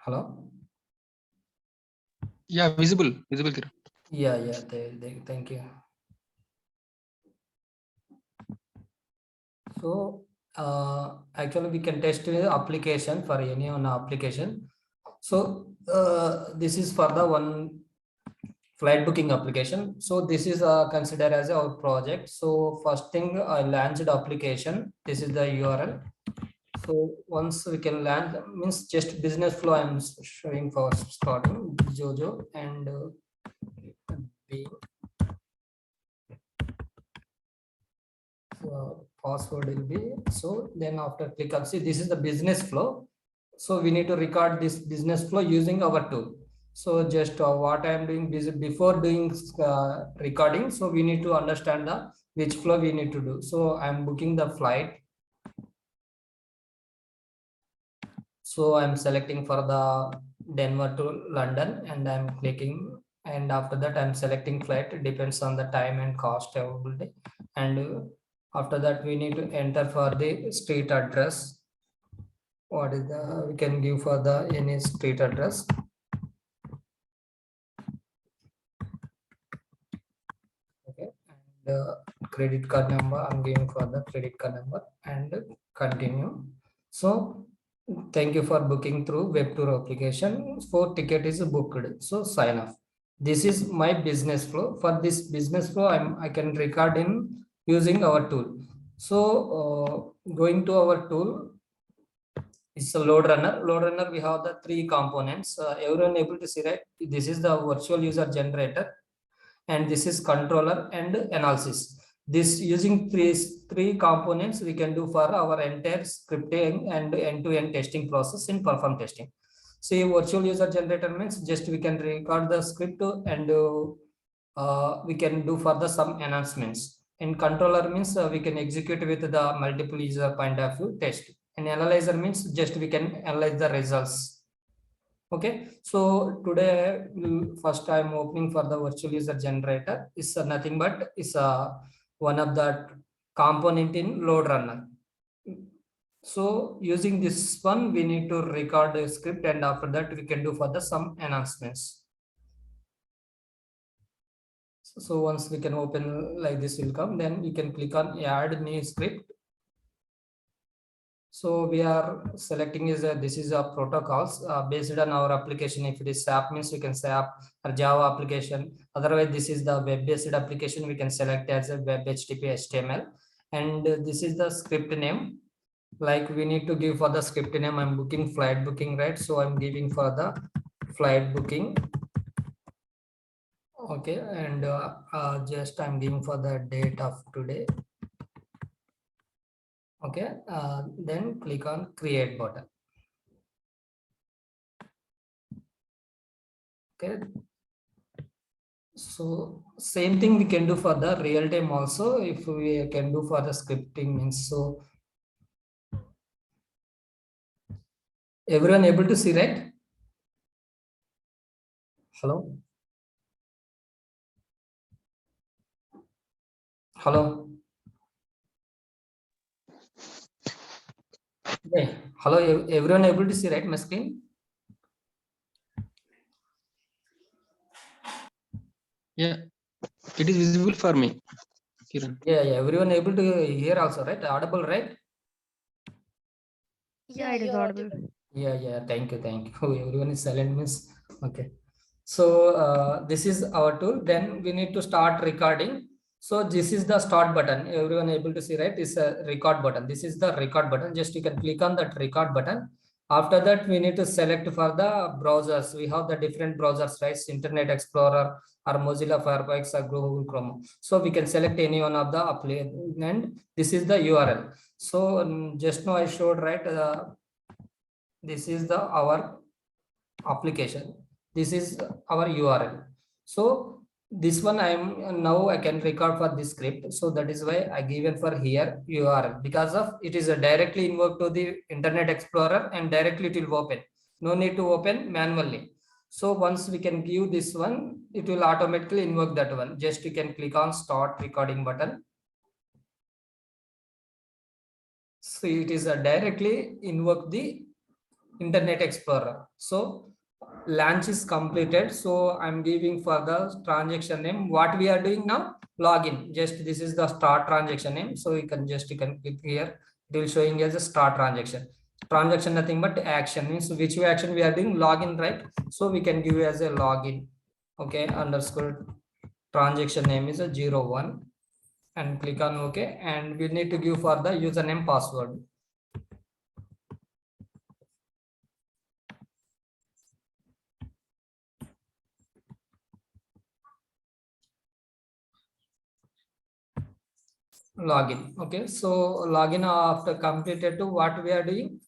Hello? Yeah, visible, Kiran. Yeah, thank you. So, actually, we can test the application for any one application. So, this is for the one flight booking application. So, this is considered as our project. So, first thing, I launched the application. This is the URL. So, once we can land, means just business flow I'm showing for starting Jojo and being password will be. So then after click on, see, this is the business flow. So we need to record this business flow using our tool. So just what I am doing before doing recording. So we need to understand the which flow we need to do. So I'm booking the flight. So I'm selecting for the Denver to London and I'm clicking, and after that I'm selecting flight. It depends on the time and cost availability. And after that we need to enter for the street address. What is the, we can give for the any street address. Okay, and credit card number I'm giving for the credit card number and continue. So thank you for booking through web tour application. For ticket is booked. So sign off. This is my business flow. For this business flow, I can record in using our tool. So going to our tool, it's a load runner. Load runner, we have the three components. Everyone able to see, right? This is the virtual user generator, and this is controller and analysis. This using three components we can do for our entire scripting and end-to-end testing process in perform testing. See, virtual user generator means just we can record the script and we can do for the some enhancements. In controller means we can execute with the multiple user point of view test. And analyzer means just we can analyze the results. Okay, so today first I'm opening for the virtual user generator. Is nothing but is one of the component in load runner. So using this one, we need to record a script, and after that we can do for the some enhancements. So once we can open like this will come, then you can click on add new script. So we are selecting is this is a protocols based on our application. If it is SAP means we can SAP or Java application. Otherwise, this is the web-based application. We can select as a web HTTP HTML. And this is the script name. Like we need to give for the script name. I'm booking flight booking, right? So I'm giving for the flight booking. Okay, and just I'm giving for the date of today. Okay, then click on create button. Okay, so same thing we can do for the real time also. If we can do for the scripting means, so everyone able to see, right? Hello, hello. Hey, hello, everyone able to see, right, my screen? Yeah, it is visible for me, Kiran. Yeah, everyone able to hear also, right? Audible, right? Yeah, it is audible. Yeah, thank you. Everyone is silent means, okay. So this is our tool. Then we need to start recording. So this is the start button. Everyone able to see, right? It's a record button. This is the record button. Just you can click on that record button. After that, we need to select for the browsers. We have the different browsers, right? Internet Explorer or Mozilla Firefox or Google Chrome. So we can select any one of the and this is the URL. So just now I showed, right? This is the our application. This is our URL. So this one I can record for this script. So that is why I given for here URL, because of it is a directly invoke to the Internet Explorer and directly it will open. No need to open manually. So once we can give this one, it will automatically invoke that one. Just you can click on start recording button. So it is a directly invoke the Internet Explorer. So launch is completed. So I'm giving for the transaction name. What we are doing now? Login. Just this is the start transaction name. So you can click here. It will showing as a start transaction. Transaction nothing but action means which action we are doing, login, right? So we can give as a login. Okay, underscore transaction name is a 01 and click on OK, and we need to give for the username password. Login. Okay, so login after completed to what we are doing,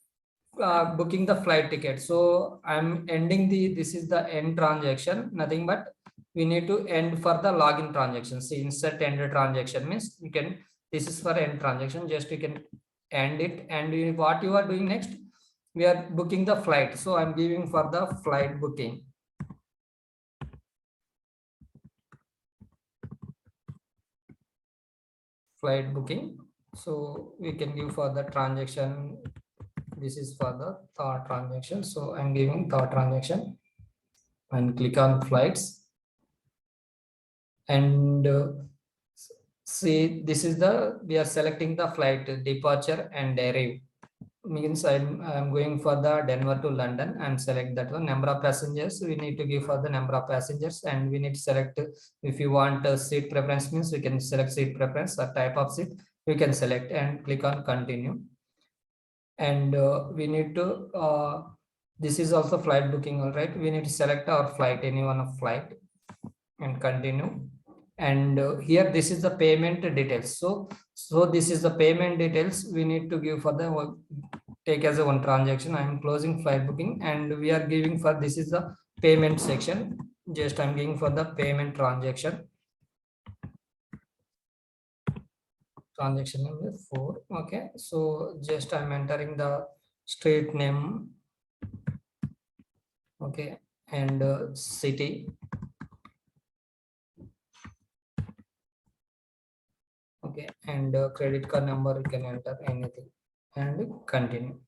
booking the flight ticket. So I'm ending this is the end transaction, nothing but we need to end for the login transaction. See, insert end transaction means you can, this is for end transaction, just you can end it. And what you are doing next, we are booking the flight. So I'm giving for the flight booking. Flight booking. So we can give for the transaction. This is for the third transaction. So I'm giving third transaction and click on flights. And see, this is the, we are selecting the flight departure and arrive. Means I'm going for the Denver to London and select that one. Number of passengers we need to give for the number of passengers, and we need to select if you want a seat preference means we can select seat preference or type of seat we can select and click on continue. And we need to this is also flight booking. All right, we need to select our flight, any one of flight, and continue. And here this is the payment details. So this is the payment details we need to give for the take as a one transaction. I'm closing flight booking and we are giving for, this is the payment section. Just I'm giving for the payment transaction number 4. Okay, so just I'm entering the street name. Okay, and city. Okay, and credit card number you can enter anything and continue.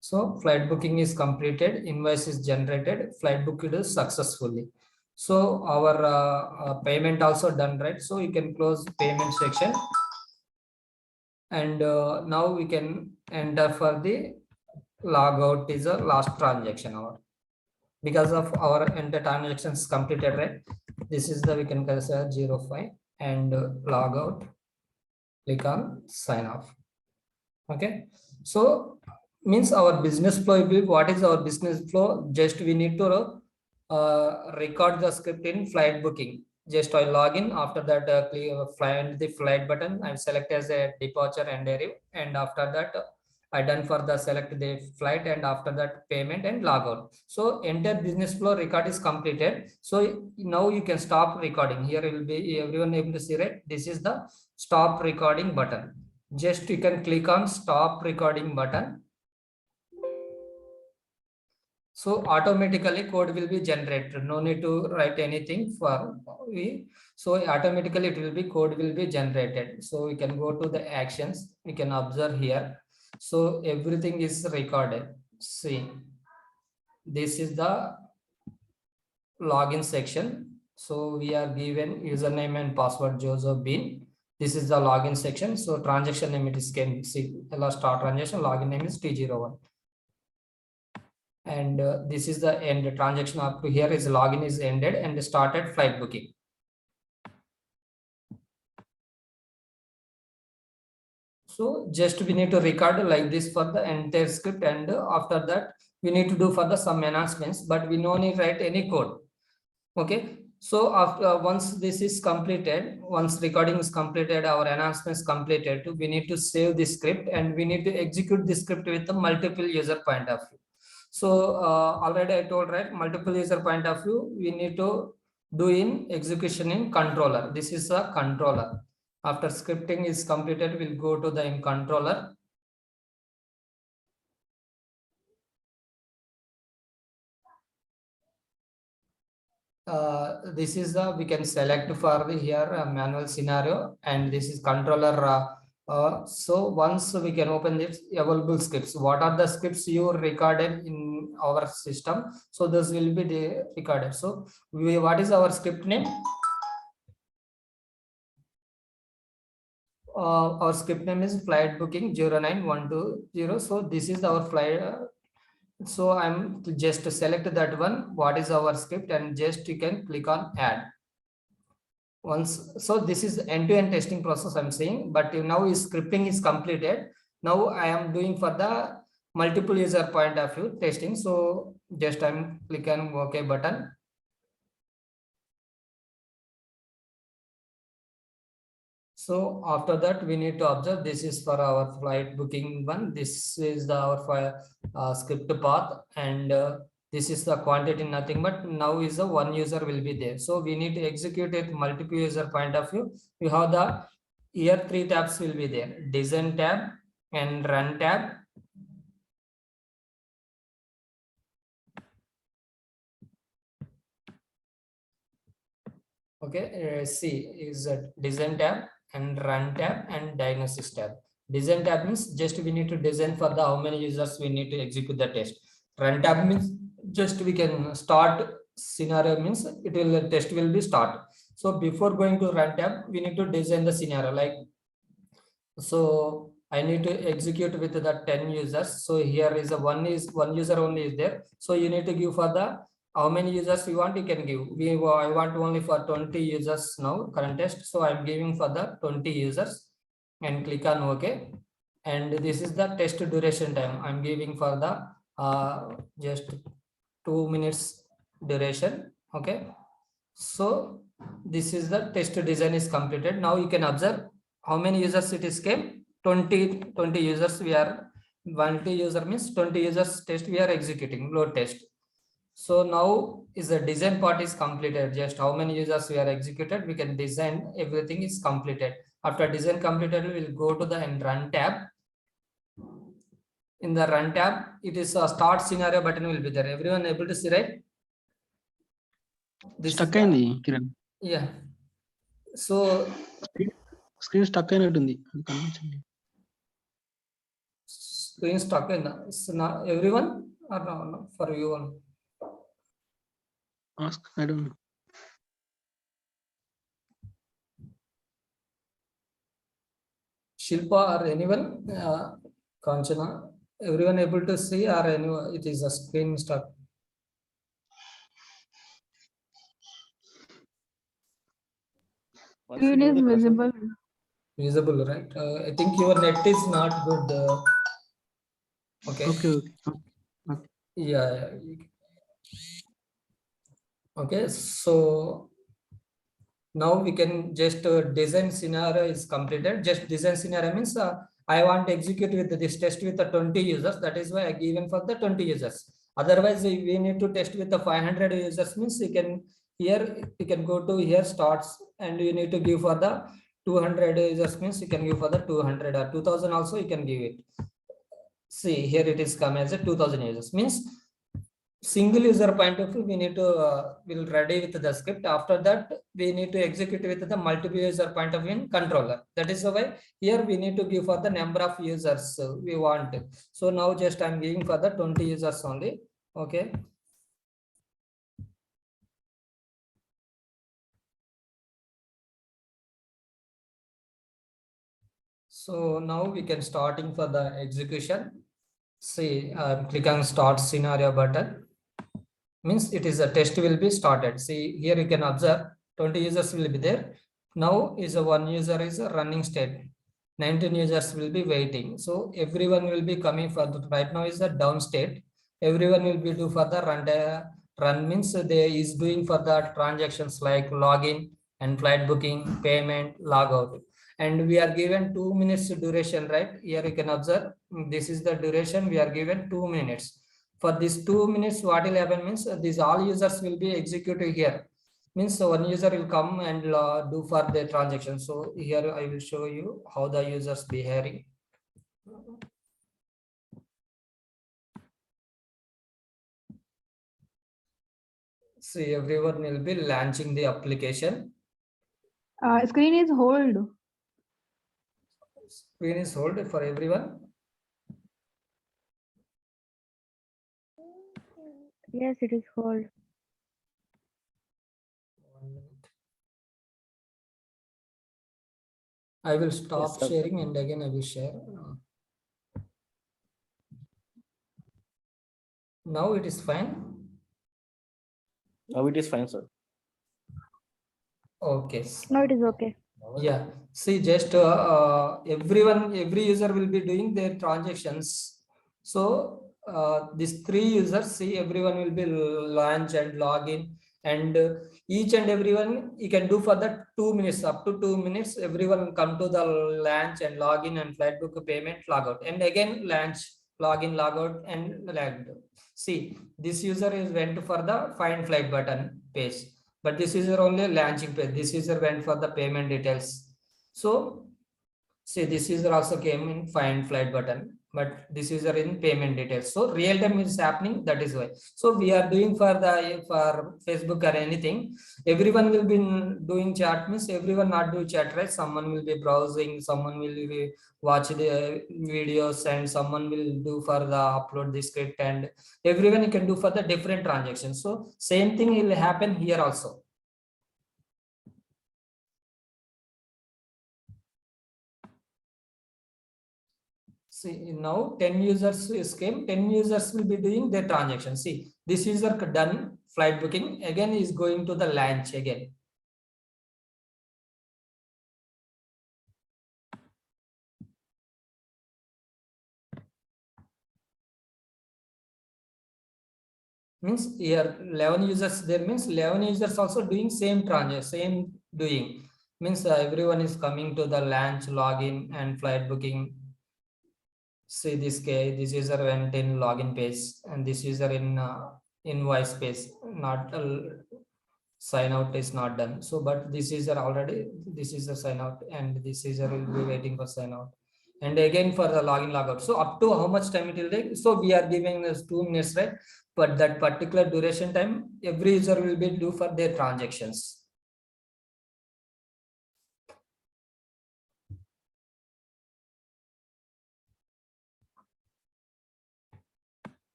So flight booking is completed, invoice is generated, flight booked is successfully. So our payment also done, right? So you can close payment section. And now we can enter for the logout is a last transaction hour. Because of our enter transactions completed, right? This is the, we can consider 05 and log out, click on sign off. Okay, so means our business flow will be, what is our business flow? Just we need to record the script in flight booking. Just I log in, after that find the flight button and select as a departure and arrive, and after that I done for the select the flight, and after that payment and log out. So entire business flow record is completed. So now you can stop recording. Here will be everyone able to see, right? This is the stop recording button. Just you can click on stop recording button. So automatically code will be generated. No need to write anything for we. So automatically it will be, code will be generated. So we can go to the actions. We can observe here. So everything is recorded. See, this is the login section. So we are given username and password Joseph Bean. This is the login section. So transaction name, it is can see last start transaction, login name is T01. And this is the end transaction up to here is login is ended and started flight booking. So just we need to record like this for the entire script, and after that we need to do for the some enhancements, but we no need write any code. Okay, so after once this is completed, once recording is completed, our enhancements completed, we need to save the script and we need to execute the script with the multiple user point of view. So already I told, right, multiple user point of view we need to do in execution in controller. This is a controller. After scripting is completed, we'll go to the in controller. This is the, we can select for the here manual scenario, and this is controller So once we can open this available scripts, what are the scripts you recorded in our system? So this will be the recorded. So what is our script name? Our script name is flight booking 09120. So this is our flight. So I'm just select that one. What is our script, and just you can click on add. Once, so this is end-to-end testing process I'm saying, but now is scripting is completed. Now I am doing for the multiple user point of view testing. So just I'm click on OK button. So after that, we need to observe this is for our flight booking one. This is our script path, and this is the quantity, nothing but now is the one user will be there. So we need to execute it multiple user point of view. We have the here three tabs will be there: design tab and run tab. Okay, see is a design tab and run tab and diagnosis tab. Design tab means just we need to design for the how many users we need to execute the test. Run tab means just we can start scenario, means it will test will be start. So before going to run tab, we need to design the scenario like, so I need to execute with the 10 users. So here is a one user only is there. So you need to give for the how many users you want, you can give. I want only for 20 users now current test. So I'm giving for the 20 users and click on OK. And this is the test duration time. I'm giving for the just 2 minutes duration. Okay. So this is the test design is completed. Now you can observe how many users it is came. 20 users we are, 20 user means 20 users test we are executing load test. So now is the design part is completed. Just how many users we are executed, we can design, everything is completed. After design completed, we will go to the run tab. In the run tab, it is a start scenario button will be there. Everyone able to see, right? This Stuck is అయింది Kiran. yeah. So screen stuck అయినట్టుంది, అది కనిపించండి. screen stuck in it's not everyone or no, for you one. Ask, I don't know. Shilpa or anyone, Kanchana, everyone able to see or anyone, it is a screen stuck. Screen is visible. Visible, right? I think your net is not good. Okay. Okay. Yeah. Okay. So now we can just design scenario is completed. Just design scenario means I want to execute with this test with the 20 users. That is why I given for the 20 users. Otherwise, we need to test with the 500 users, means you can here you can go to here starts, and you need to give for the 200 users, means you can give for the 200 or 2000 also you can give it. See here it is come as a 2000 users, means single user point of view, we need to will ready with the script. After that, we need to execute with the multiple user point of view in controller. That is why here we need to give for the number of users we want. So now just I'm giving for the 20 users only. Okay. So now we can starting for the execution. See, click on start scenario button. Means it is a test will be started. See here you can observe 20 users will be there. Now is a one user is a running state. 19 users will be waiting. So everyone will be coming for the right now is a down state. Everyone will be do for the run means they is doing for the transactions like login and flight booking, payment, logout. And we are given 2 minutes duration, right? Here you can observe this is the duration we are given 2 minutes. For these 2 minutes, what will happen means these all users will be executed here. Means one user will come and do for the transaction. So here I will show you how the users behaving. See, everyone will be launching the application. Screen is hold. Screen is hold for everyone. Yes, it is hold. 1 minute. I will stop sir. sharing and again I will share. Now it is fine. Now it is fine, sir. Okay. No, it is okay. Yeah. See, just every user will be doing their transactions. So these three users, see, everyone will be launch and login, and each and everyone you can do for the 2 minutes, up to 2 minutes. Everyone come to the launch and login and flight book payment logout, and again launch, login, logout, and lagged. See, this user is went for the find flight button page, but this user only launching page. This user went for the payment details. So see, this user also came in find flight button, but this user in payment details. So real time is happening. That is why. So we are doing for Facebook or anything. Everyone will be doing chat, means everyone not do chat, right? Someone will be browsing, someone will be watch the videos, and someone will do for the upload the script, and everyone you can do for the different transactions. So same thing will happen here also. See, now 10 users is came, 10 users will be doing their transaction. See, this user done flight booking, again is going to the launch again. Means here 11 users there, means 11 users also doing same transaction, same doing. Means everyone is coming to the launch, login and flight booking. See this case, this user went in login page, and this user in invoice page, not sign out is not done. So but this user already, this is the sign out, and this user will be waiting for sign out, and again for the login logout. So up to how much time it will take? So we are giving this 2 minutes, right? But that particular duration time every user will be do for their transactions.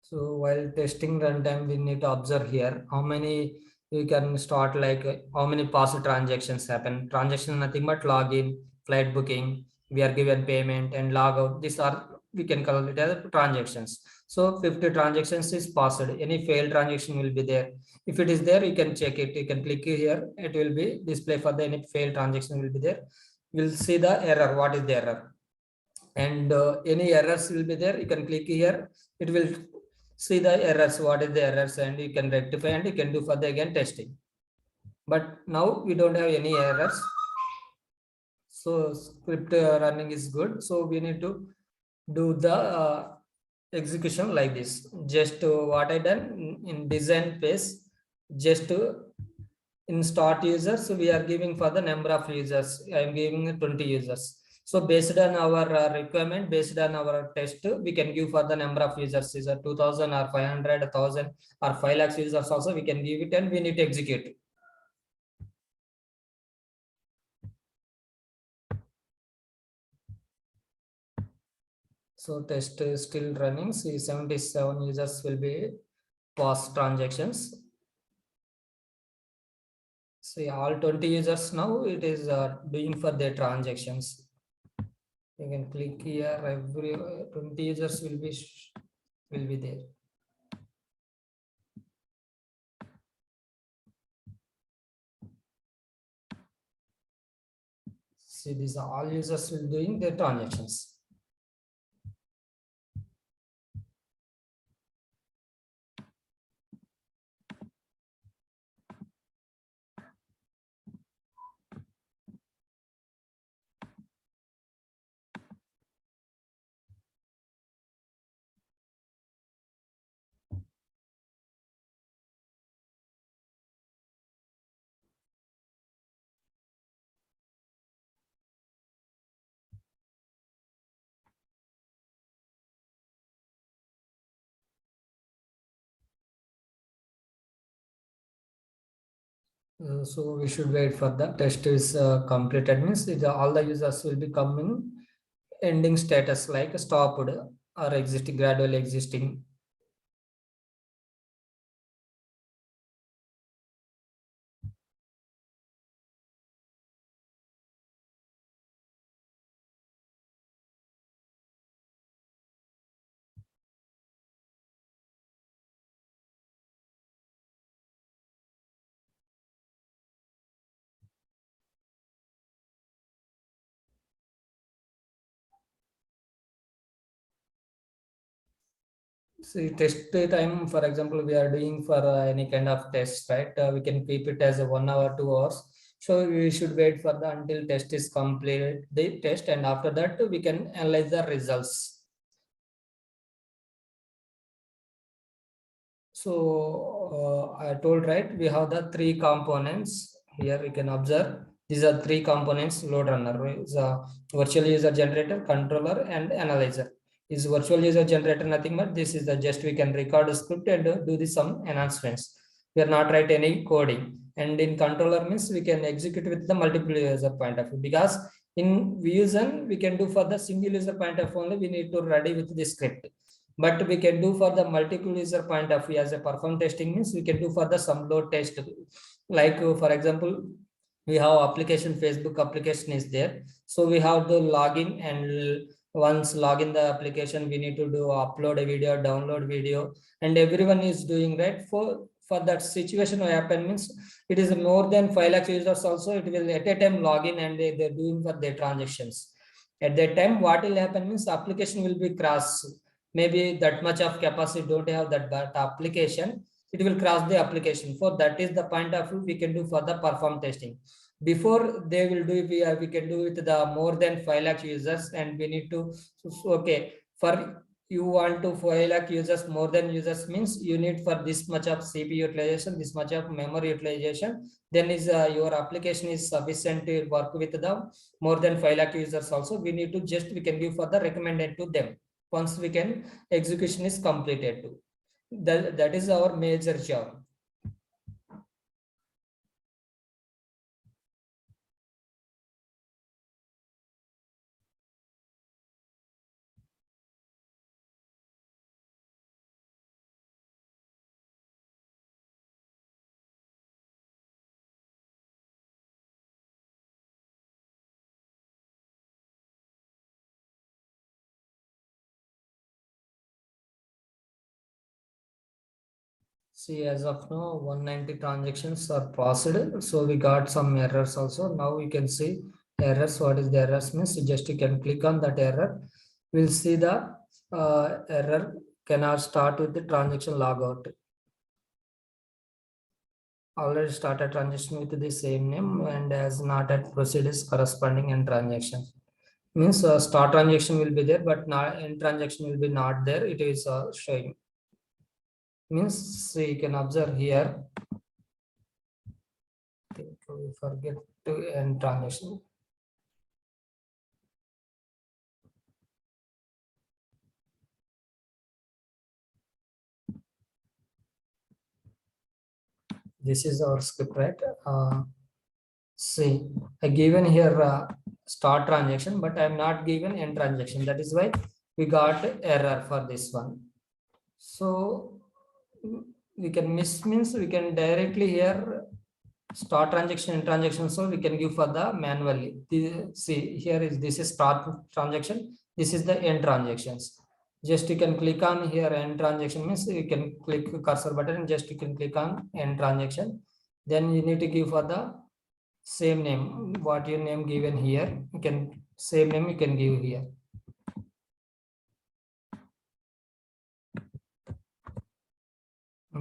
So while testing runtime, we need to observe here how many you can start, like how many past transactions happen. Transaction nothing but login, flight booking, we are given payment and log out. These are, we can call it as transactions. So 50 transactions is passed. Any failed transaction will be there. If it is there, you can check it. You can click here. It will be display for the any failed transaction will be there. We'll see the error. What is the error? And any errors will be there. You can click here. It will see the errors, what is the errors, and you can rectify and you can do for the again testing. But now we don't have any errors, so script running is good. So we need to do the execution like this. Just what I done in design phase, just in start users, we are giving for the number of users. I am giving 20 users. So based on our requirement, based on our test, we can give for the number of users, is a 2000 or 500, 1000 or 5 lakhs users also we can give it, and we need to execute. So test is still running. See, 77 users will be past transactions. See, all 20 users now it is doing for their transactions. You can click here, every 20 users will be there. See, these are all users will doing their transactions. So we should wait for the test is completed, means all the users will be coming ending status like stopped or existing, gradually existing. See, test time, for example, we are doing for any kind of test, right? We can keep it as a 1 hour, 2 hours. So we should wait for the until test is completed, the test, and after that we can analyze the results. So I told, right, we have the three components here. We can observe these are three components. Loadrunner is a virtual user generator, controller, and analyzer. Is virtual user generator nothing but this is the just we can record a script and do the some enhancements. We are not write any coding. And in controller means we can execute with the multiple user point of view, because in Vusion we can do for the single user point of view only, we need to ready with the script. But we can do for the multiple user point of view as a perform testing, means we can do for the some load test. Like for example, we have application, Facebook application is there, so we have to log in, and once log in the application we need to do upload a video, download video, and everyone is doing, right? For that situation what happen means, it is more than 5 lakh users also, it will at a time log in, and they're doing for their transactions. At that time what will happen means application will be crash. Maybe that much of capacity don't have that, but application, it will cross the application. For that is the point of view we can do for the perform testing. Before they will do, we can do with the more than 5 lakh users, and we need to, okay, for you want to 5 lakh users, more than users means you need for this much of CPU utilization, this much of memory utilization, then is your application is sufficient to work with the more than 5 lakh users also. We need to just we can give for the recommended to them once we can execution is completed too. That is our major job. See, as of now, 190 transactions are passed. So we got some errors also. Now we can see errors. What is the errors means? Just you can click on that error. We'll see the error cannot start with the transaction logout. Already started transaction with the same name and as not at proceedings corresponding in transaction. Means start transaction will be there, but not end transaction will be not there. It is showing. Means so you can observe here. I think we forget to end transaction. This is our script, right? See, I given here start transaction, but I'm not given end transaction. That is why we got error for this one. So we can miss means we can directly here start transaction and transaction, so we can give for the manually. See here is this is start transaction, this is the end transactions. Just you can click on here end transaction, means you can click cursor button and just you can click on end transaction. Then you need to give for the same name, what your name given here, you can same name you can give here.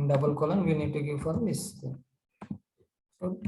Double colon you need to give for this thing. So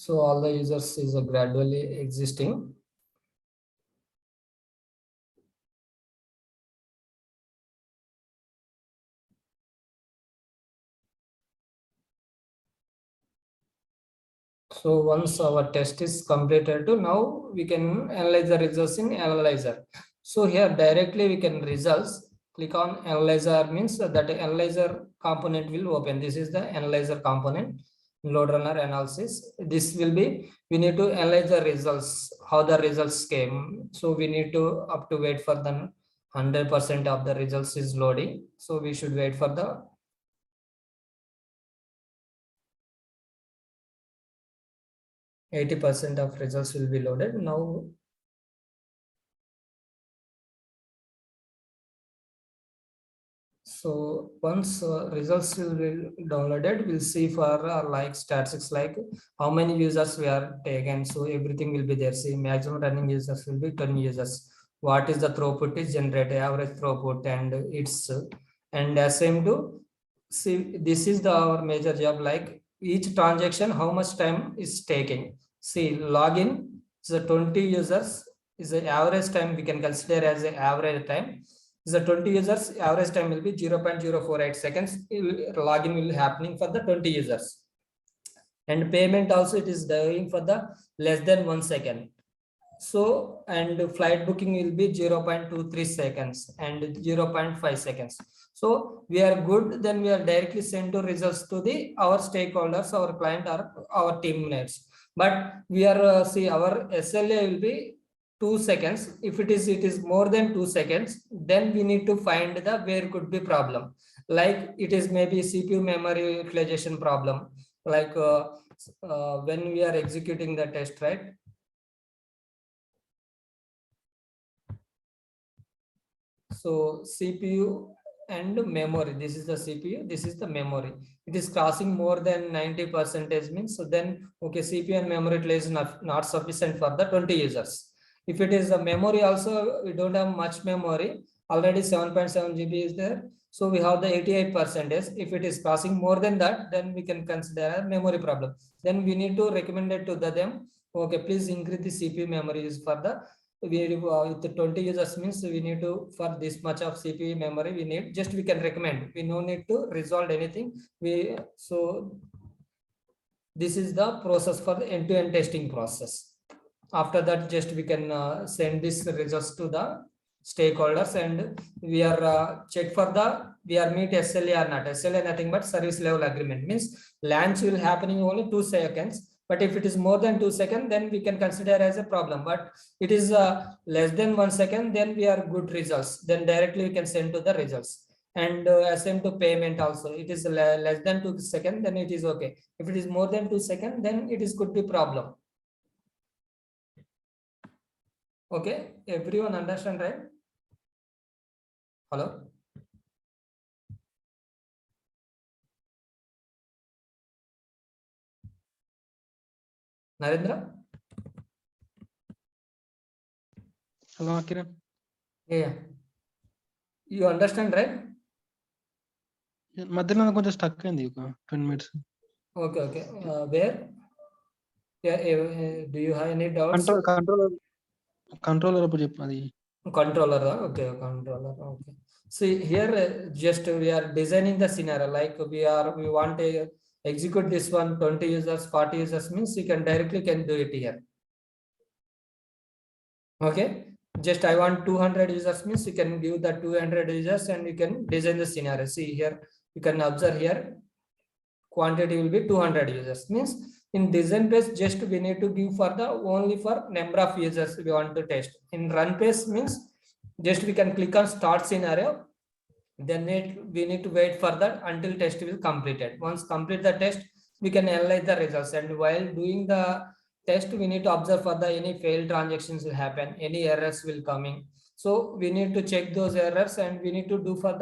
So all the users is gradually existing. So once our test is completed, now we can analyze the results in analyzer. So here directly we can results, click on analyzer, means that analyzer component will open. This is the analyzer component, Loadrunner analysis. This will be, we need to analyze the results, how the results came. So we need to up to wait for the 100% of the results is loading. So we should wait for the 80% of results will be loaded. Now so once results will be downloaded, we'll see for like statistics, like how many users we are taken. So everything will be there. See, maximum running users will be 10 users. What is the throughput is generated, average throughput, and it's and same to see. This is our major job. Like each transaction, how much time is taking. See, login is a 20 users is the average time we can consider as the average time. The 20 users, average time will be 0.048 seconds. Login will be happening for the 20 users. And payment also it is doing for the less than 1 second. So, and flight booking will be 0.23 seconds and 0.5 seconds. So we are good, then we are directly send to results to the our stakeholders, our client, or our teammates. But we are see our SLA will be 2 seconds. If it is more than 2 seconds, then we need to find the where could be problem. Like it is maybe CPU memory utilization problem. Like when we are executing the test, right? So CPU and memory, this is the CPU, this is the memory. It is crossing more than 90% means, so then okay, CPU and memory is not sufficient for the 20 users. If it is the memory also, we don't have much memory, already 7.7 GB is there. So we have the 88%. If it is crossing more than that, then we can consider a memory problem. Then we need to recommend it to them. Okay, please increase the CPU memory use for the with 20 users means we need to for this much of CPU memory we need, just we can recommend, we no need to resolve anything. We so this is the process for the end-to-end testing process. After that, just we can send this results to the stakeholders, and we are check for the we are meet SLA or not. SLA nothing but service level agreement, means launch will happening only 2 seconds. But if it is more than 2 seconds, then we can consider as a problem. But it is less than 1 second, then we are good results. Then directly we can send to the results. And same to payment also. It is less than 2 seconds, then it is okay. If it is more than 2 seconds, then it is could be problem. Okay, everyone understand, right? Hello? Narendra? Hello, Kiran. Yeah. You understand, right? మధ్యలో కొంచెం stuck అయింది ఒక 10 minutes. Okay, okay. Where? Yeah, do you have any doubts? Controller అప్పుడు చెప్పు అది. Controller, okay, controller, okay. See here, just we are designing the scenario, like we want to execute this one 20 users, 40 users means you can directly can do it here. Okay, just I want 200 users means you can give the 200 users and you can design the scenario. See here, you can observe here, quantity will be 200 users, means in design phase just we need to give for the only for number of users we want to test. In run phase means just we can click on start scenario, then we need to wait for that until test will completed. Once complete the test, we can analyze the results, and while doing the test we need to observe for the any failed transactions will happen, any errors will coming. So we need to check those errors and we need to do for the